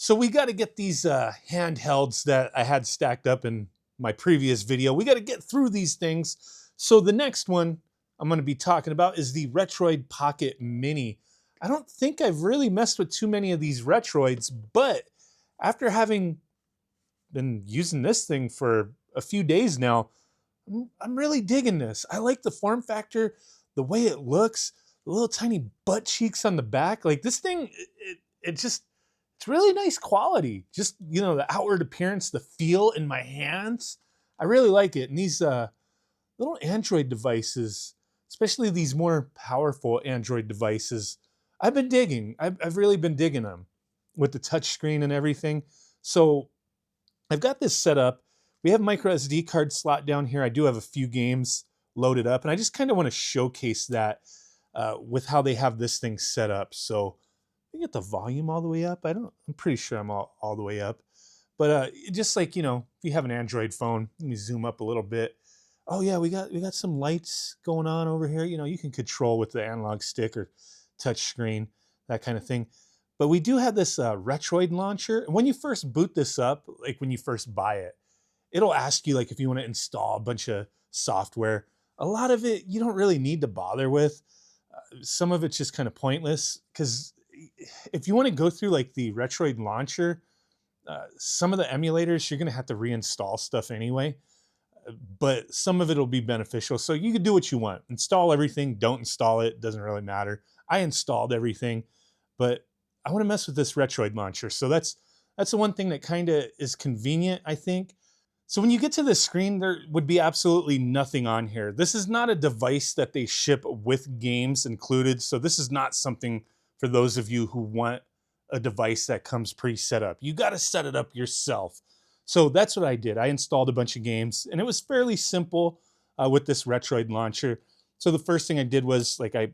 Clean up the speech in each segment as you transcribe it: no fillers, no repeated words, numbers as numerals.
So we got to get these handhelds that I had stacked up in my previous video. We got to get through these things. So the next one I'm going to be talking about is the Retroid Pocket Mini. I don't think I've really messed with too many of these Retroids, but after having been using this thing for a few days now, I'm really digging this. I like the form factor, the way it looks, the little tiny butt cheeks on the back. Like this thing, it just, it's really nice quality. Just, you know, the outward appearance, the feel in my hands. I really like it. And these little Android devices, especially these more powerful Android devices, I've been digging. I've really been digging them with the touch screen and everything. So I've got this set up. We have micro SD card slot down here. I do have a few games loaded up, and I just kind of want to showcase that with how they have this thing set up. So I get the volume all the way up. I'm pretty sure I'm all the way up. But just like, you know, if you have an Android phone, let me zoom up a little bit. Oh yeah, we got some lights going on over here. You know, you can control with the analog stick or touch screen, that kind of thing. But we do have this Retroid launcher. And when you first boot this up, like when you first buy it, it'll ask you like if you want to install a bunch of software. A lot of it you don't really need to bother with. Some of it's just kind of pointless because if you want to go through like the Retroid launcher, some of the emulators you're going to have to reinstall stuff anyway, but some of it will be beneficial. So you can do what you want. Install everything, don't install it, doesn't really matter. I installed everything, but I want to mess with this Retroid launcher. So that's the one thing that kind of is convenient, I think. So when you get to this screen, there would be absolutely nothing on here. This is not a device that they ship with games included. So this is not something for those of you who want a device that comes pre-set up. You got to set it up yourself. So that's what I did. I installed a bunch of games, and it was fairly simple with this Retroid launcher. So the first thing I did was like I,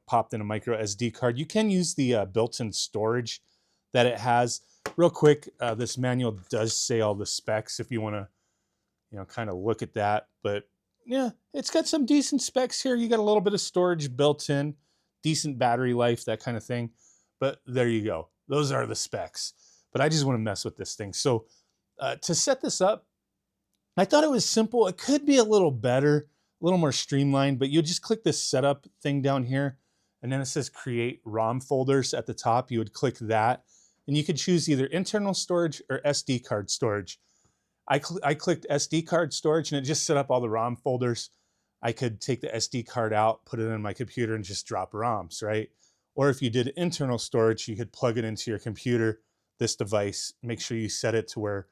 popped in a micro SD card. You can use the built-in storage that it has. Real quick, this manual does say all the specs if you want to, kind of look at that. But yeah, it's got some decent specs here. You got a little bit of storage built in, decent battery life, that kind of thing. But there you go. Those are the specs. But I just want to mess with this thing. So to set this up, I thought it was simple. It could be a little better, a little more streamlined, but you just click this setup thing down here, and then it says create ROM folders at the top. You would click that, and you could choose either internal storage or SD card storage. I clicked SD card storage, and it just set up all the ROM folders. I could take the SD card out, put it in my computer, and just drop ROMs, right? Or if you did internal storage, you could plug it into your computer, this device, make sure you set it to where,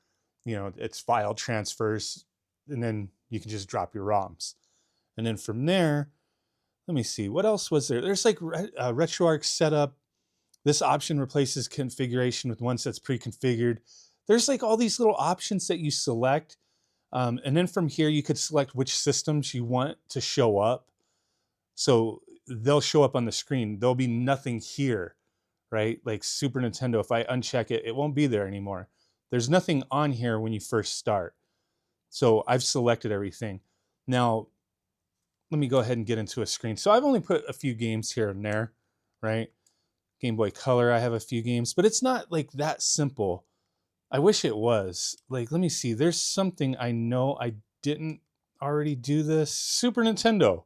it's file transfers, and then you can just drop your ROMs. And then from there, let me see, what else was there? There's like RetroArch setup. This option replaces configuration with ones that's pre-configured. There's like all these little options that you select. And then from here, you could select which systems you want to show up. So they'll show up on the screen. There'll be nothing here, right? Like Super Nintendo, if I uncheck it, it won't be there anymore. There's nothing on here when you first start. So I've selected everything. Now, let me go ahead and get into a screen. So I've only put a few games here and there, right? Game Boy Color, I have a few games, but it's not like that simple. I wish it was. Like, let me see. There's something I know I didn't already do this. Super Nintendo.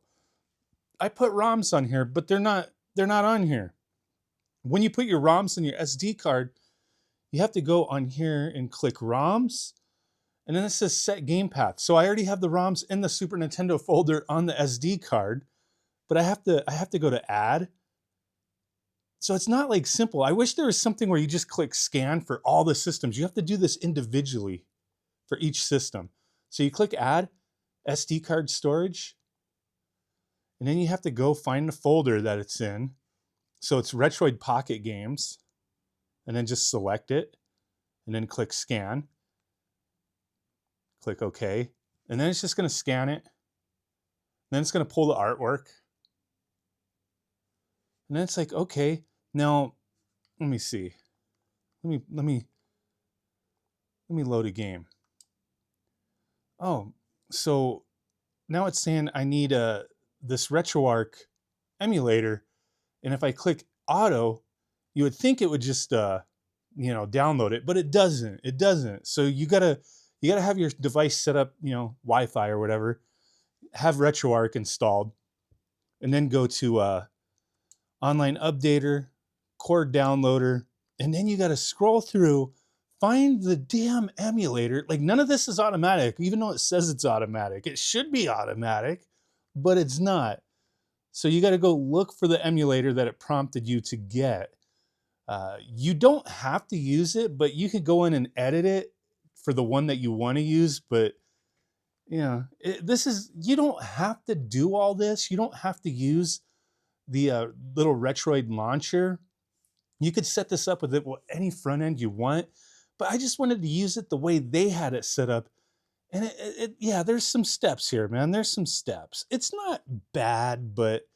I put ROMs on here, but they're not on here. When you put your ROMs in your SD card, you have to go on here and click ROMs, and then it says set game path. So I already have the ROMs in the Super Nintendo folder on the SD card, but I have to go to add. So it's not like simple. I wish there was something where you just click scan for all the systems. You have to do this individually for each system. So you click add SD card storage, and then you have to go find the folder that it's in. So it's Retroid Pocket Games, and then just select it, and then click scan. Click OK, and then it's just going to scan it. Then it's going to pull the artwork, and then it's like, okay, now let me see. Let me load a game. Oh, so now it's saying I need this RetroArch emulator, and if I click auto, you would think it would just you know, download it, but it doesn't. It doesn't. So you gotta have your device set up, you know, Wi-Fi or whatever, have RetroArch installed, and then go to online updater, core downloader, and then you got to scroll through, find the damn emulator. Like none of this is automatic, even though it says it's automatic. It should be automatic, but it's not. So you got to go look for the emulator that it prompted you to get. You don't have to use it, but you could go in and edit it for the one that you want to use. But yeah, this is, you don't have to do all this. You don't have to use the little Retroid launcher. You could set this up with it with any front end you want, but I just wanted to use it the way they had it set up. And yeah, there's some steps here, man. There's some steps. It's not bad, but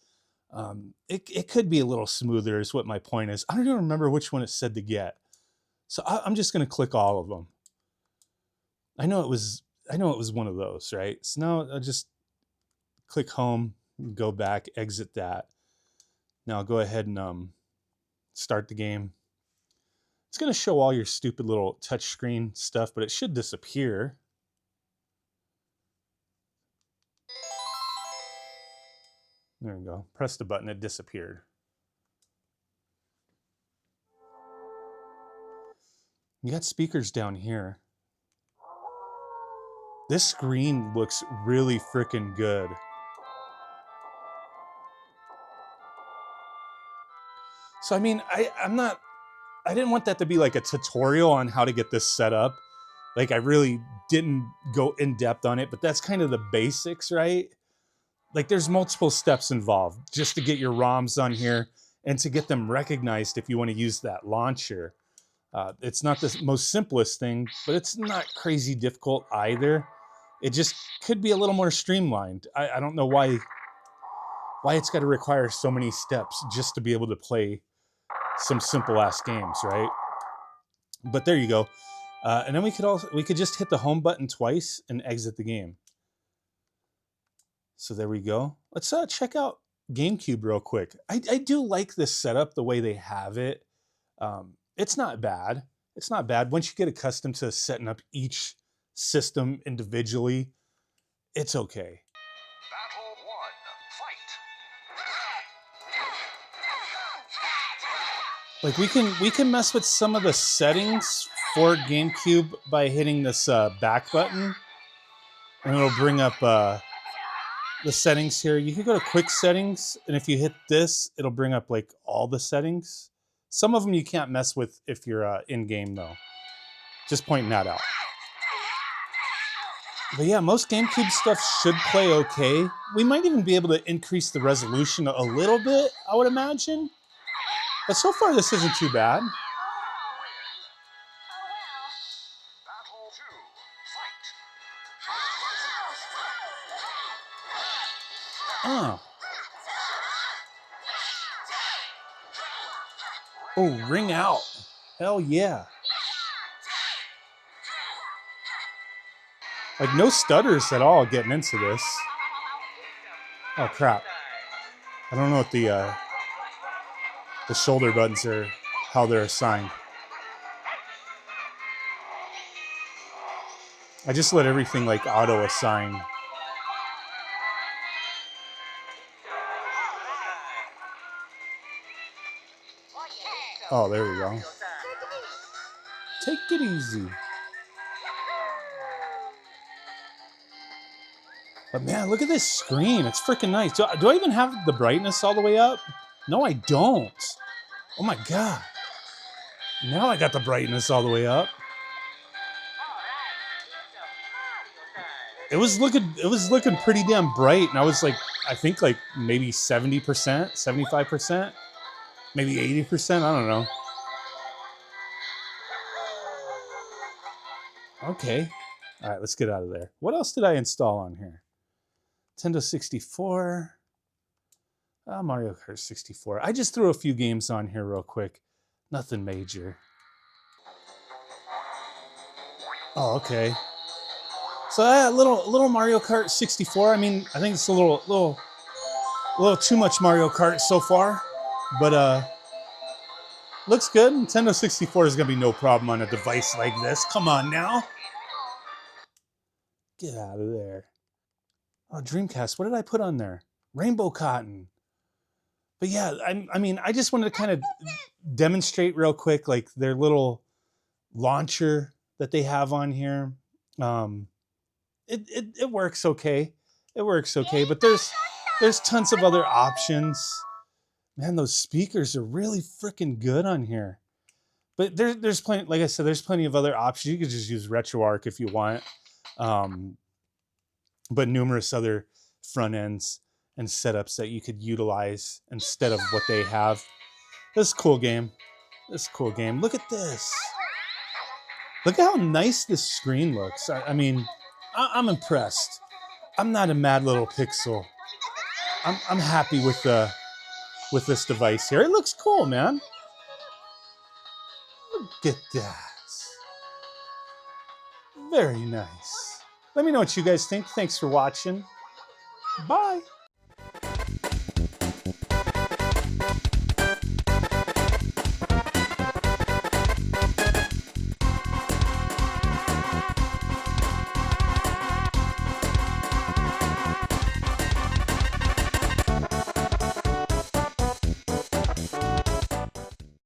it could be a little smoother is what my point is. I don't even remember which one it said to get. So I'm just going to click all of them. I know it was one of those, right? So now I'll just click home, go back, exit that. Now I'll go ahead and start the game. It's going to show all your stupid little touchscreen stuff, but it should disappear. There we go. Press the button, it disappeared. You got speakers down here. This screen looks really freaking good. So I mean, I didn't want that to be like a tutorial on how to get this set up. Like I really didn't go in depth on it, but that's kind of the basics, right? Like there's multiple steps involved just to get your ROMs on here and to get them recognized if you want to use that launcher. It's not the most simplest thing, but it's not crazy difficult either. It just could be a little more streamlined. I don't know why it's got to require so many steps just to be able to play some simple ass games, right? But there you go. And then we could just hit the home button twice and exit the game. So there we go. Let's check out GameCube real quick. I do like this setup the way they have it. It's not bad. It's not bad. Once you get accustomed to setting up each system individually, it's okay. Battle 1, Like fight! we can mess with some of the settings for GameCube by hitting this back button, and it'll bring up the settings here. You can go to quick settings, and if you hit this, it'll bring up like all the settings. Some of them you can't mess with if you're in game though. Just pointing that out. But yeah, most GameCube stuff should play okay. We might even be able to increase the resolution a little bit, I would imagine. But so far, this isn't too bad. Battle 2, fight! Oh. Oh, ring out. Hell yeah. Like no stutters at all getting into this. Oh crap. I don't know what the shoulder buttons are, how they're assigned. I just let everything like auto assign. Oh, there we go. Take it easy. But man, look at this screen. It's freaking nice. Do I even have the brightness all the way up? No, I don't. Oh my God. Now I got the brightness all the way up. It was looking pretty damn bright, and I was like, I think like maybe 70%, 75%, maybe 80%, I don't know. Okay. All right, let's get out of there. What else did I install on here? Nintendo 64. Mario Kart 64. I just threw a few games on here real quick. Nothing major. Oh, okay. So a little Mario Kart 64. I mean, I think it's a little too much Mario Kart so far, but Looks good. Nintendo 64 is going to be no problem on a device like this. Come on now. Get out of there. Oh, Dreamcast. What did I put on there? Rainbow Cotton. But yeah, I mean, I just wanted to kind of demonstrate real quick, like their little launcher that they have on here. It works okay. It works okay, but there's tons of other options. Man, those speakers are really freaking good on here. But there's plenty, like I said, there's plenty of other options. You could just use RetroArch if you want, but numerous other front ends and setups that you could utilize instead of what they have. This is a cool game. This is a cool game. Look at this. Look at how nice this screen looks. I mean, I'm impressed. I'm not a Madlittlepixel. I'm happy with this device here. It looks cool, man. Look at that. Very nice. Let me know what you guys think. Thanks for watching. Bye.